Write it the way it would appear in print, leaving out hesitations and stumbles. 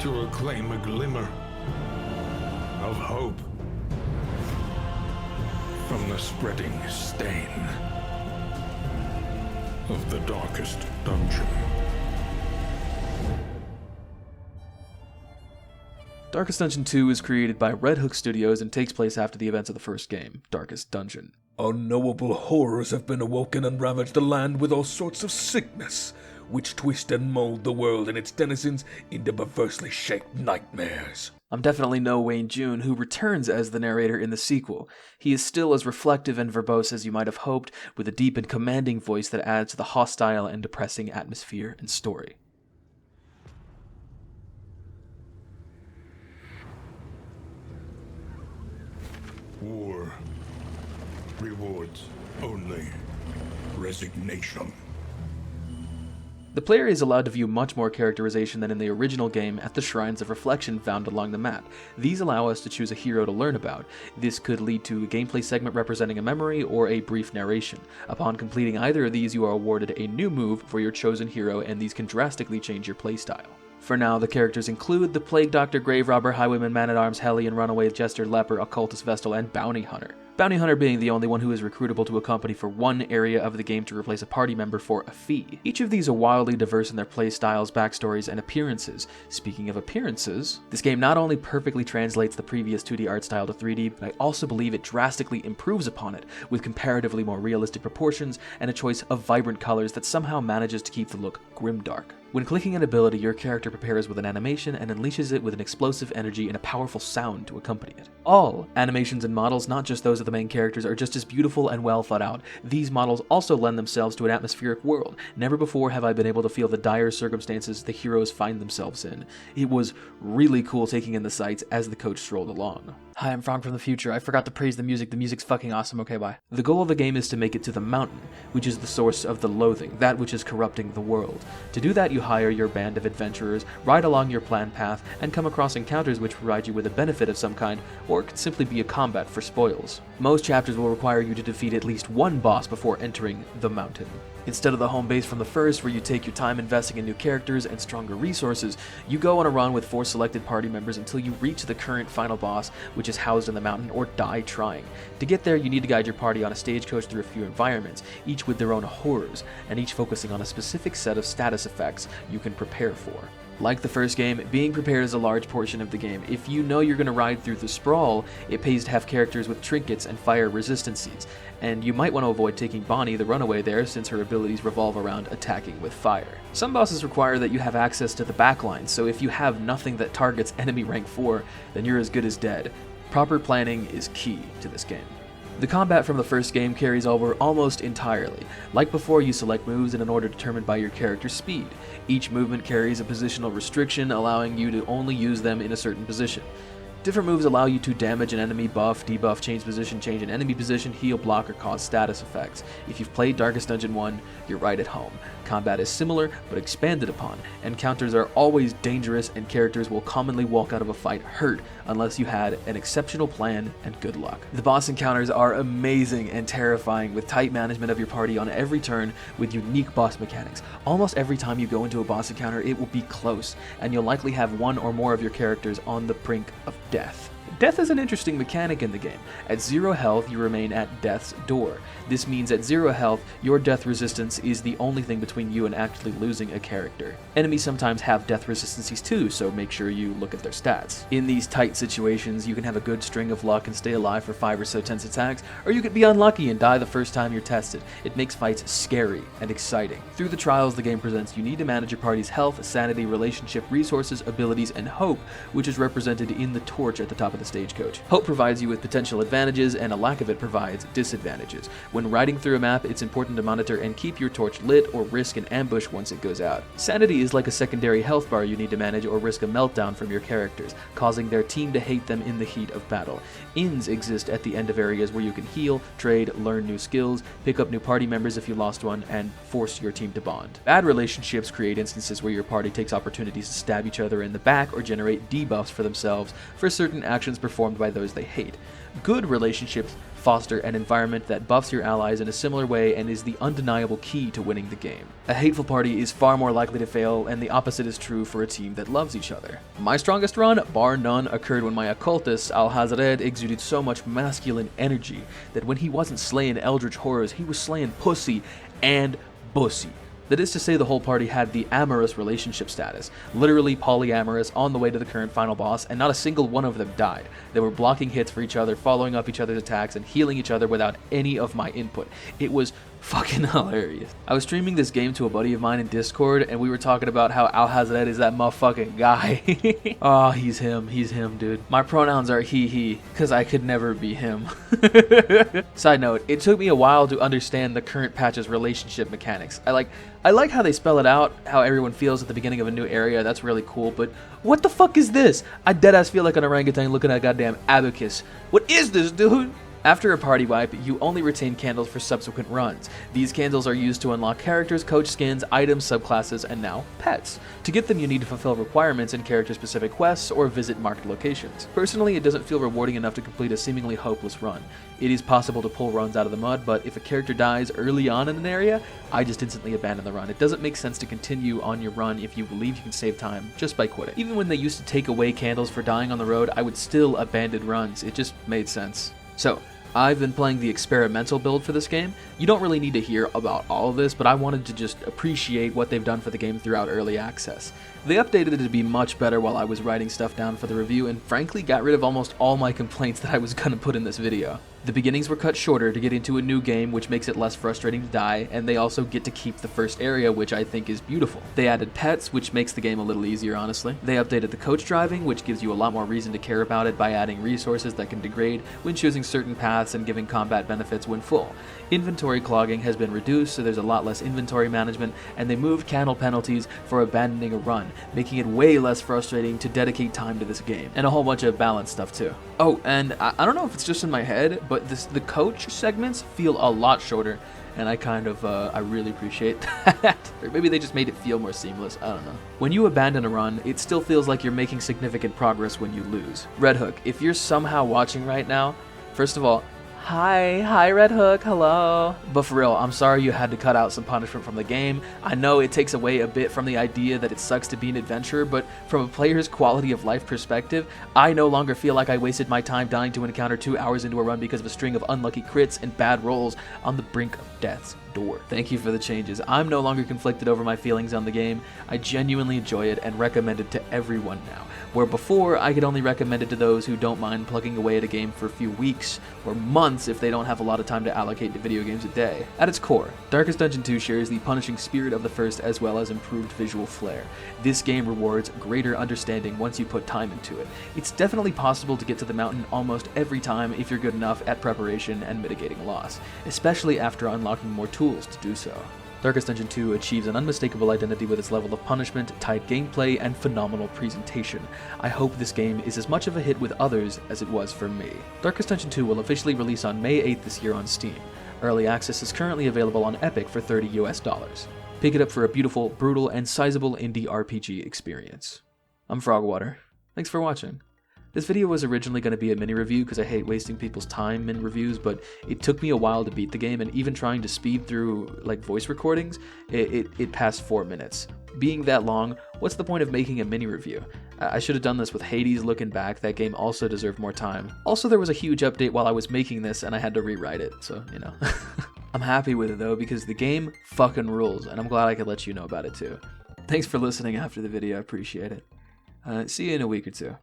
to reclaim a glimmer of hope from the spreading stain of the darkest dungeon. Darkest Dungeon 2 is created by Red Hook Studios and takes place after the events of the first game, Darkest Dungeon. Unknowable horrors have been awoken and ravaged the land with all sorts of sickness, which twist and mold the world and its denizens into perversely shaped nightmares. I'm definitely no Wayne June, who returns as the narrator in the sequel. He is still as reflective and verbose as you might have hoped, with a deep and commanding voice that adds to the hostile and depressing atmosphere and story. War rewards only resignation. The player is allowed to view much more characterization than in the original game at the shrines of reflection found along the map. These allow us to choose a hero to learn about. This could lead to a gameplay segment representing a memory or a brief narration. Upon completing either of these, you are awarded a new move for your chosen hero, and these can drastically change your playstyle. For now, the characters include the Plague Doctor, Grave Robber, Highwayman, Man-at-Arms, Hellion, Runaway, Jester, Leper, Occultist, Vestal, and Bounty Hunter. Bounty Hunter being the only one who is recruitable to a company for one area of the game to replace a party member for a fee. Each of these are wildly diverse in their playstyles, backstories, and appearances. Speaking of appearances, this game not only perfectly translates the previous 2D art style to 3D, but I also believe it drastically improves upon it, with comparatively more realistic proportions and a choice of vibrant colors that somehow manages to keep the look grimdark. When clicking an ability, your character prepares with an animation and unleashes it with an explosive energy and a powerful sound to accompany it. All animations and models, not just those of the main characters, are just as beautiful and well thought out. These models also lend themselves to an atmospheric world. Never before have I been able to feel the dire circumstances the heroes find themselves in. It was really cool taking in the sights as the coach strolled along. Hi, I'm Frank from the future. I forgot to praise the music. The music's fucking awesome. Okay, bye. The goal of the game is to make it to the mountain, which is the source of the loathing, that which is corrupting the world. To do that, you hire your band of adventurers, ride along your planned path, and come across encounters which provide you with a benefit of some kind, or it could simply be a combat for spoils. Most chapters will require you to defeat at least one boss before entering the mountain. Instead of the home base from the first, where you take your time investing in new characters and stronger resources, you go on a run with 4 selected party members until you reach the current final boss, which is housed in the mountain, or die trying. To get there, you need to guide your party on a stagecoach through a few environments, each with their own horrors, and each focusing on a specific set of status effects you can prepare for. Like the first game, being prepared is a large portion of the game. If you know you're going to ride through the sprawl, it pays to have characters with trinkets and fire resistances, and you might want to avoid taking Bonnie the Runaway there since her abilities revolve around attacking with fire. Some bosses require that you have access to the backline, so if you have nothing that targets enemy rank 4, then you're as good as dead. Proper planning is key to this game. The combat from the first game carries over almost entirely. Like before, you select moves in an order determined by your character's speed. Each movement carries a positional restriction, allowing you to only use them in a certain position. Different moves allow you to damage an enemy, buff, debuff, change position, change an enemy position, heal, block, or cause status effects. If you've played Darkest Dungeon 1, you're right at home. Combat is similar, but expanded upon. Encounters are always dangerous, and characters will commonly walk out of a fight hurt unless you had an exceptional plan and good luck. The boss encounters are amazing and terrifying, with tight management of your party on every turn with unique boss mechanics. Almost every time you go into a boss encounter, it will be close, and you'll likely have one or more of your characters on the brink of death. Death is an interesting mechanic in the game. At 0 health, you remain at death's door. This means at 0 health, your death resistance is the only thing between you and actually losing a character. Enemies sometimes have death resistances too, so make sure you look at their stats. In these tight situations, you can have a good string of luck and stay alive for 5 or so tense attacks, or you could be unlucky and die the first time you're tested. It makes fights scary and exciting. Through the trials the game presents, you need to manage your party's health, sanity, relationship, resources, abilities, and hope, which is represented in the torch at the top of the stagecoach. Hope provides you with potential advantages, and a lack of it provides disadvantages. When riding through a map, it's important to monitor and keep your torch lit or risk an ambush once it goes out. Sanity is like a secondary health bar you need to manage or risk a meltdown from your characters, causing their team to hate them in the heat of battle. Inns exist at the end of areas where you can heal, trade, learn new skills, pick up new party members if you lost one, and force your team to bond. Bad relationships create instances where your party takes opportunities to stab each other in the back or generate debuffs for themselves for certain actions performed by those they hate. Good relationships foster an environment that buffs your allies in a similar way and is the undeniable key to winning the game. A hateful party is far more likely to fail, and the opposite is true for a team that loves each other. My strongest run, bar none, occurred when my occultist, Alhazred, exuded so much masculine energy that when he wasn't slaying eldritch horrors, he was slaying pussy and bussy. That is to say, the whole party had the amorous relationship status, literally polyamorous on the way to the current final boss, and not a single one of them died. They were blocking hits for each other, following up each other's attacks, and healing each other without any of my input. It was fucking hilarious. I was streaming this game to a buddy of mine in Discord, and we were talking about how Alhazred is that motherfucking guy. Oh, he's him, dude. My pronouns are he, because I could never be him. Side note, it took me a while to understand the current patch's relationship mechanics. I like how they spell it out, how everyone feels at the beginning of a new area, that's really cool, but what the fuck is this? I deadass feel like an orangutan looking at a goddamn abacus. What is this, dude? After a party wipe, you only retain candles for subsequent runs. These candles are used to unlock characters, coach skins, items, subclasses, and now pets. To get them, you need to fulfill requirements in character-specific quests or visit marked locations. Personally, it doesn't feel rewarding enough to complete a seemingly hopeless run. It is possible to pull runs out of the mud, but if a character dies early on in an area, I just instantly abandon the run. It doesn't make sense to continue on your run if you believe you can save time just by quitting. Even when they used to take away candles for dying on the road, I would still abandon runs. It just made sense. So, I've been playing the experimental build for this game. You don't really need to hear about all of this, but I wanted to just appreciate what they've done for the game throughout early access. They updated it to be much better while I was writing stuff down for the review, and frankly got rid of almost all my complaints that I was gonna put in this video. The beginnings were cut shorter to get into a new game, which makes it less frustrating to die, and they also get to keep the first area, which I think is beautiful. They added pets, which makes the game a little easier, honestly. They updated the coach driving, which gives you a lot more reason to care about it by adding resources that can degrade when choosing certain paths and giving combat benefits when full. Inventory clogging has been reduced, so there's a lot less inventory management, and they moved candle penalties for abandoning a run, making it way less frustrating to dedicate time to this game, and a whole bunch of balance stuff too. Oh, and I don't know if it's just in my head, but the coach segments feel a lot shorter, and I really appreciate that. Or maybe they just made it feel more seamless, I don't know. When you abandon a run, it still feels like you're making significant progress when you lose. Red Hook, if you're somehow watching right now, first of all, Hi Red Hook, hello. But for real, I'm sorry you had to cut out some punishment from the game. I know it takes away a bit from the idea that it sucks to be an adventurer, but from a player's quality of life perspective, I no longer feel like I wasted my time dying to encounter 2 hours into a run because of a string of unlucky crits and bad rolls on the brink of death's door. Thank you for the changes. I'm no longer conflicted over my feelings on the game. I genuinely enjoy it and recommend it to everyone now, where before I could only recommend it to those who don't mind plugging away at a game for a few weeks or months if they don't have a lot of time to allocate to video games a day. At its core, Darkest Dungeon 2 shares the punishing spirit of the first as well as improved visual flair. This game rewards greater understanding once you put time into it. It's definitely possible to get to the mountain almost every time if you're good enough at preparation and mitigating loss, especially after unlocking more tools to do so. Darkest Dungeon 2 achieves an unmistakable identity with its level of punishment, tight gameplay, and phenomenal presentation. I hope this game is as much of a hit with others as it was for me. Darkest Dungeon 2 will officially release on May 8th this year on Steam. Early access is currently available on Epic for $30 US. Pick it up for a beautiful, brutal, and sizable indie RPG experience. I'm Frogwater. Thanks for watching. This video was originally going to be a mini review because I hate wasting people's time in reviews, but it took me a while to beat the game, and even trying to speed through like voice recordings, it passed 4 minutes. Being that long, what's the point of making a mini review? I should have done this with Hades. Looking back, that game also deserved more time. Also, there was a huge update while I was making this and I had to rewrite it, so you know. I'm happy with it though because the game fucking rules, and I'm glad I could let you know about it too. Thanks for listening after the video, I appreciate it. See you in a week or two.